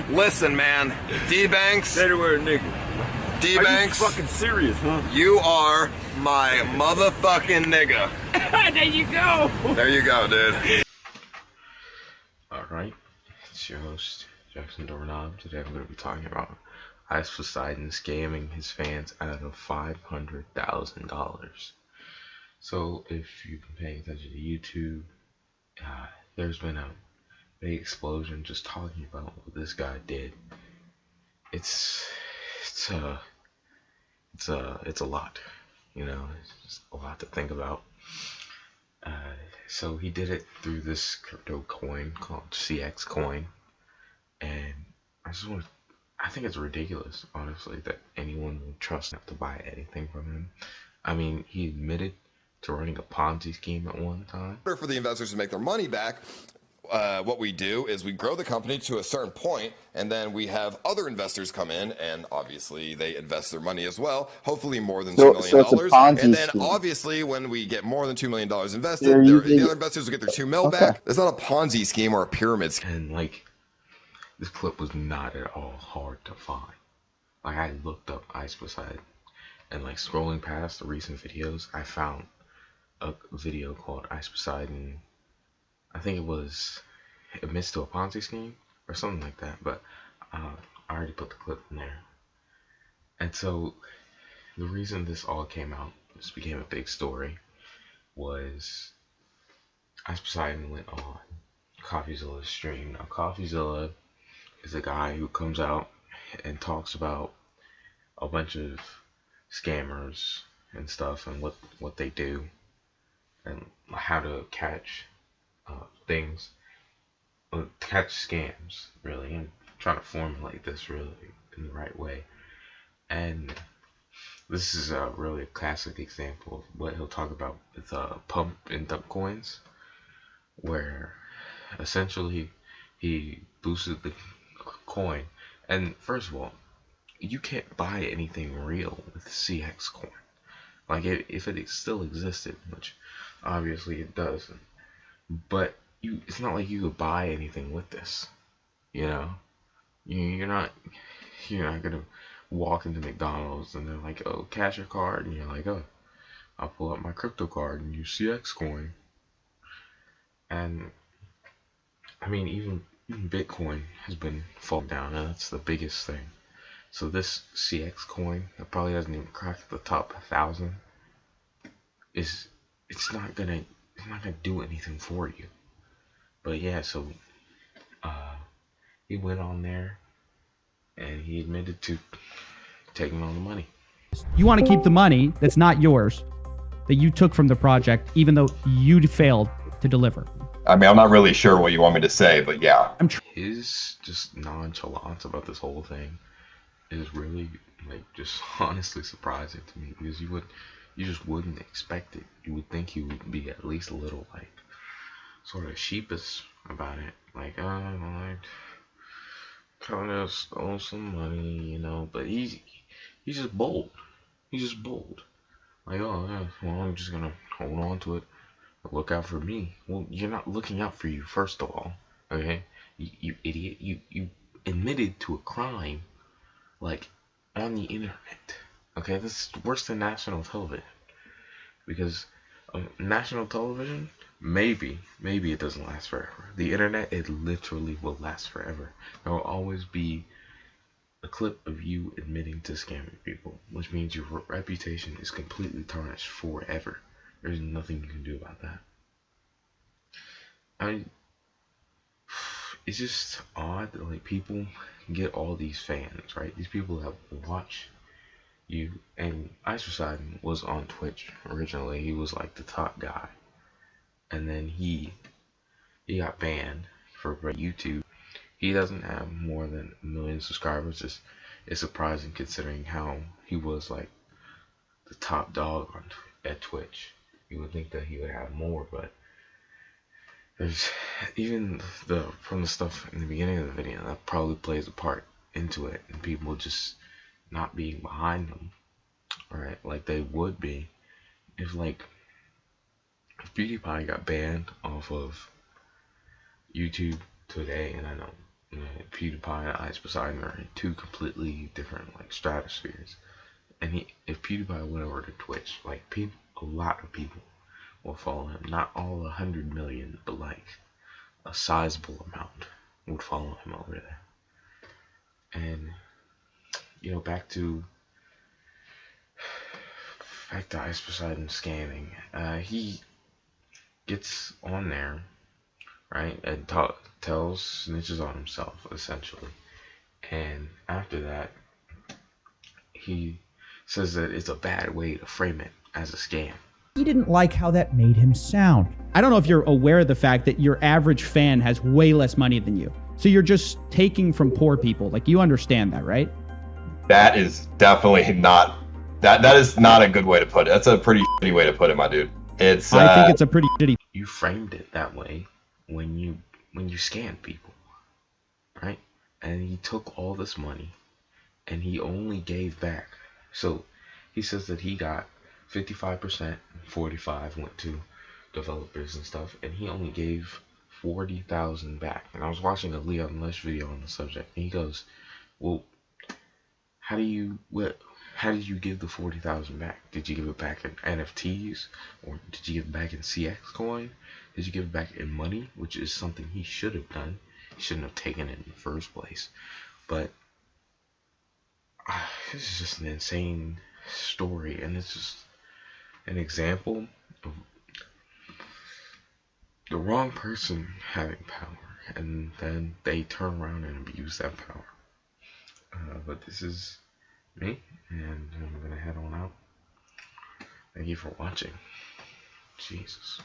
Listen, man. D-Banks. Said you were a nigga. D-Banks. Are you fucking serious, huh? You are my motherfucking nigga. There you go. There you go, dude. Alright, it's your host, Jackson Doorknob. Today I'm going to be talking about Ice Poseidon scamming his fans out of $500,000. So, if you've been paying attention to YouTube, there's been a big explosion just talking about what this guy did. It's a lot, you know, it's just a lot to think about. So he did it through this crypto coin called CX coin, and I think it's ridiculous, honestly, that anyone would trust him to buy anything from him. I mean, he admitted to running a Ponzi scheme at one time. In order for the investors to make their money back, what we do is we grow the company to a certain point, and then we have other investors come in, and obviously they invest their money as well, hopefully more than $2 million. So it's a Ponzi and then scheme. Obviously when we get more than $2 million invested, You're the using- other investors will get their $2 million Okay. back. It's not a Ponzi scheme or a pyramid scheme. And like, this clip was not at all hard to find. Like, I looked up Ice Poseidon, and like scrolling past the recent videos, I found a video called Ice Poseidon. I think it admits to a Ponzi scheme or something like that, but I already put the clip in there. And so the reason this all came out, this became a big story, was Ice Poseidon went on CoffeeZilla's stream. Now, CoffeeZilla is a guy who comes out and talks about a bunch of scammers and stuff and what they do and how to catch things, catch scams, really, and try to formulate this really in the right way. And this is really a classic example of what he'll talk about with pump and dump coins, where essentially he boosted the coin. And first of all, you can't buy anything real with CX coin. Like, if it still existed, which obviously it doesn't, but it's not like you could buy anything with this, you know. You're not gonna walk into McDonald's and they're like, oh, cash your card, and you're like, oh, I'll pull out my crypto card and use CX coin. And I mean, even Bitcoin has been falling down, and that's the biggest thing. So this CX coin that probably doesn't even crack the top 1,000 it's not gonna do anything for you. But yeah, so he went on there and he admitted to taking all the money. You want to keep the money that's not yours, that you took from the project, even though you failed to deliver. I mean, I'm not really sure what you want me to say, but yeah. His just nonchalance about this whole thing is really, like, just honestly surprising to me, because you just wouldn't expect it. You would think he would be at least a little, like, sort of sheepish about it. Like, like, kind of stole some money, you know. But he's just bold. He's just bold. Like, oh, yeah, well, I'm just gonna hold on to it. Look out for me. Well, you're not looking out for you, first of all. Okay? You idiot. You admitted to a crime, like, on the internet. Okay? This is worse than national television. Because national television, maybe it doesn't last forever. The internet, it literally will last forever. There will always be a clip of you admitting to scamming people, which means your reputation is completely tarnished forever. There's nothing you can do about that. I mean, it's just odd that, like, people get all these fans, right? These people that watch you. And Ice Poseidon was on Twitch originally. He was like the top guy, and then he got banned for YouTube. He doesn't have more than 1 million subscribers. It's surprising considering how he was like the top dog at Twitch. You would think that he would have more, but there's even from the stuff in the beginning of the video that probably plays a part into it, and people just not being behind them, right? Like they would be if PewDiePie got banned off of YouTube today, and I know PewDiePie and Ice Poseidon are in two completely different like stratospheres. And if PewDiePie went over to Twitch, like a lot of people will follow him. Not all 100 million, but like a sizable amount would follow him over there. And back to Ice Poseidon scamming. He gets on there, right, and snitches on himself essentially. And after that, he says that it's a bad way to frame it as a scam. He didn't like how that made him sound. I don't know if you're aware of the fact that your average fan has way less money than you. So you're just taking from poor people. Like, you understand that, right? That is definitely not. That is not a good way to put it. That's a pretty shitty way to put it, my dude. It's. I think it's a pretty shitty. You framed it that way when you scanned people, right? And he took all this money, and he only gave back. So he says that he got 55%, 45% went to developers and stuff, and he only gave 40,000 back. And I was watching a Leon Lush video on the subject, and he goes, "Well, how did you give the 40,000 back? Did you give it back in NFTs, or did you give it back in CX coin? Did you give it back in money?" Which is something he should have done. He shouldn't have taken it in the first place. But this is just an insane story, and it's just an example of the wrong person having power, and then they turn around and abuse that power. But this is me, and I'm gonna head on out. Thank you for watching. Jesus.